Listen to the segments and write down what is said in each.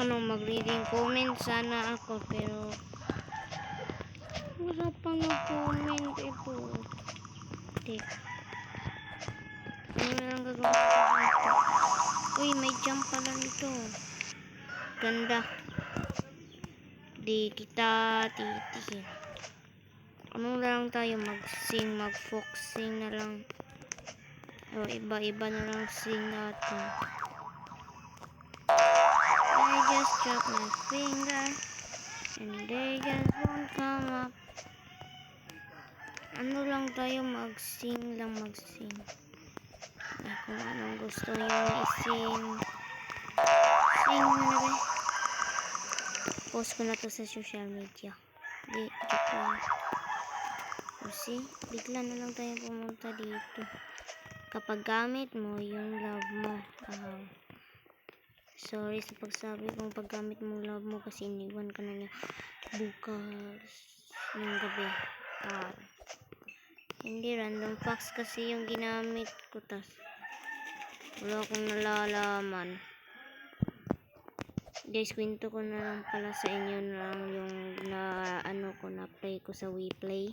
mag-reading comment sana ako, pero wala pang nag-comment ito. Ano na lang gagawin ko dito? Uy, may jump pala nito. Ganda. Di kita titigil. Ano na lang tayo, mag-sing, mag-folk sing na lang. O, iba-iba na lang sing natin. I just drop my finger and they just won't come up. Ano lang tayo, mag-sing lang, mag-sing. Ay, kung anong gusto nyo na i-sing. Sing mo na ba? Post ko na to sa social media. Di, joke lang. See, bigla na lang tayo pumunta dito. Kapag gamit mo yung love mo. Sorry sa pagsabi kung paggamit mo love mo kasi iniwan ka na niya bukas ng gabi. Hindi, random facts kasi yung ginamit ko, tas wala akong nalalaman. Guys, kwento ko na lang pala sa inyo lang yung na-play ko sa WePlay.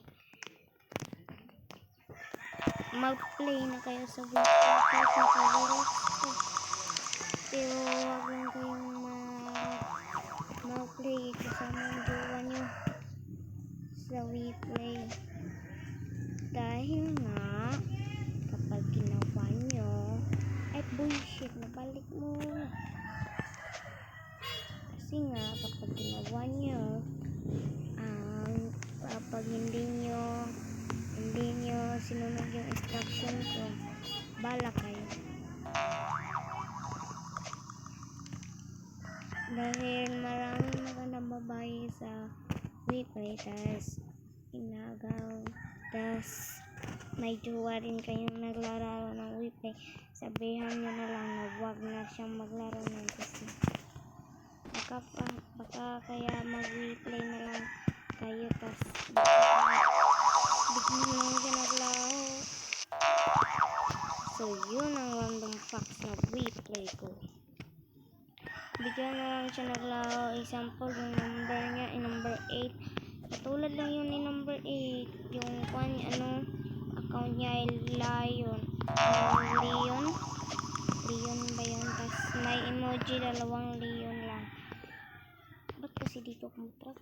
Mag-play na kayo sa WePlay kahit nakalirot ko. Pero wag lang kayong mag-play kasama yung jowa nyo sa WePlay. Dahil nga, kapag ginawa nyo, ay bullshit, nabalik mo. Kasi nga, kapag ginawa nyo, kapag hindi nyo sinunod yung instruction ko, bala kayo. Dahil maraming magandang babae sa WePlay, tas inagaw, tas may jowa rin kayong naglalaro ng WePlay, sabihan nyo na lang na wag na siyang maglaro ng kasi baka kaya mag-WePlay na lang kayo, tas bigla na lang siya naglaro. So yun ang random facts na WePlay ko. Bigla na lang siya naglaro. Example, yung number niya ay number 8. Katulad lang yun ni number 8. Yung account niya ay Lion. Leon ba yun? Tapos may emoji, 2 Leon lang. Ba't kasi dito kumutrak?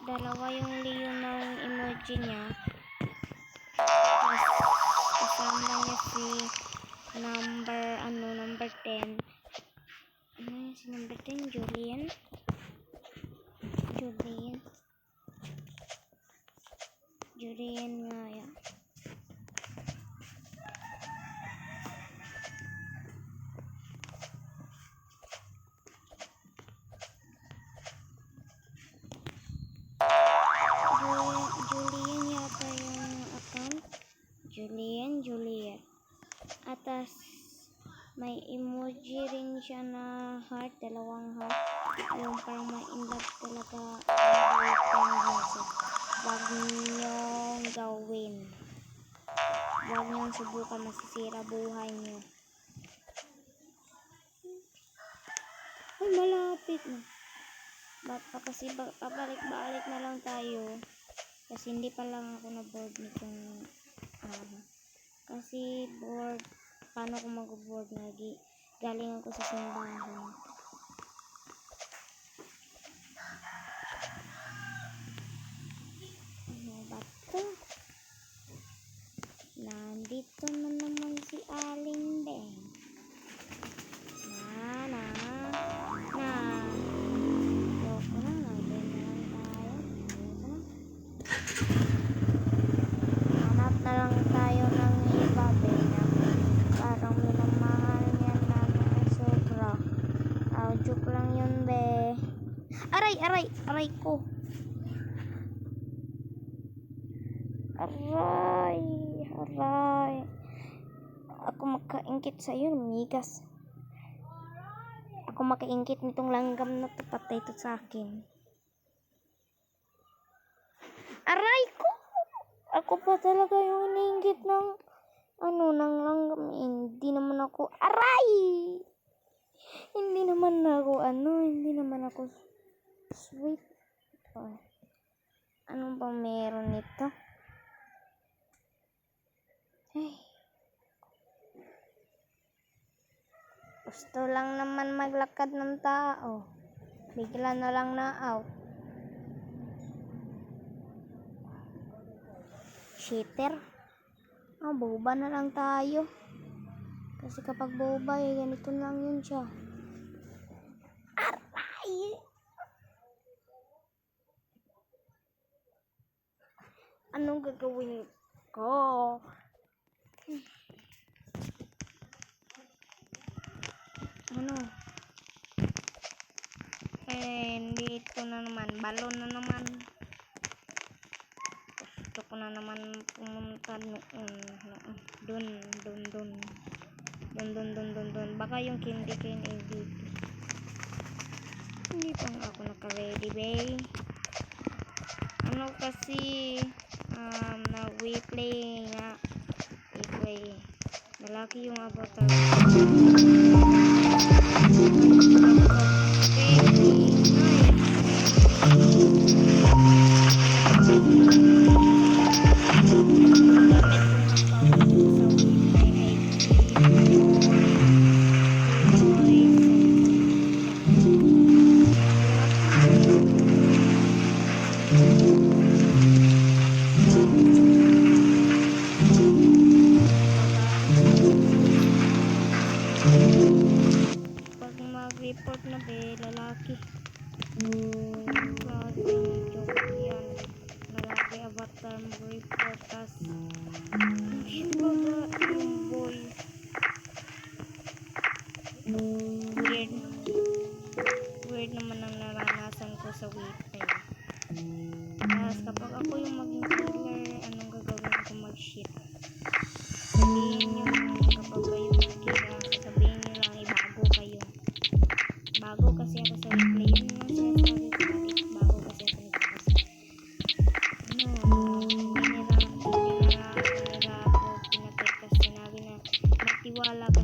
2 yung Leon ng emoji niya. Tapos kasama niya si number 10. Si number 10? Julian nga yan. Julian yata yung account. Juliet. Atas may emoji rin siya na heart, 2 heart. Yung parang ma-inlove talaga. Wag niyong gawin. Wag niyong subukan, masisira buhay niyo. Ay, malapit na. Kasi pabalik-balik na lang tayo. Kasi hindi pa lang ako na-board nitong kasi board. Paano ko mag-board? Galing ako sa simbahan. Ano ba to? Nandito na naman si Aling Beng. Loko na, nag-beng na lang tayo. Hanap na lang tayo ng iba, Beng. Parang minamahal niya na sobra. Joke lang yun, be. Aray ko. Aray. Ako makaingkit sa'yo, migas. Ako makaingkit nitong langgam na to, patay to sa akin. Aray ko. Ako pa talaga yung iniinggit ng langgam. Hindi naman ako. Aray! Hindi naman ako hindi naman ako sweet. Oh, ano ba meron nito? Ay. Gusto lang naman maglakad ng tao. Bigla na lang na out. Cheater. Boba na lang tayo. Kasi kapag boba, ganito lang yun siya. Aray! Anong gagawin ko? Ano? Dito na naman. Balon na naman. Gusto ko na naman pumunta doon. Baka yung candy cane ay dito. Hindi pa ako naka-ready, babe. Ano kasi, na-replay nga. Replay. Lalaki yung avatar. Pag mag-report na lalaki. Klaseng joke yan. Lalaki avatar mag-report tas baga yung boy. Weird naman ang naranasan ko sa wifi. Tapos kapag ako yung maging killer, anong gagawin ko? Mag-shit. Sabihin nyo kapag kayo mag-killer, sabihin nyo lang bago kayo. Bago kasi ako sa replay. Yun lang sinasabi ko. Bago kasi ako nagpapasa. Hindi nila ako pinatay kasi sinabi na magtiwala ka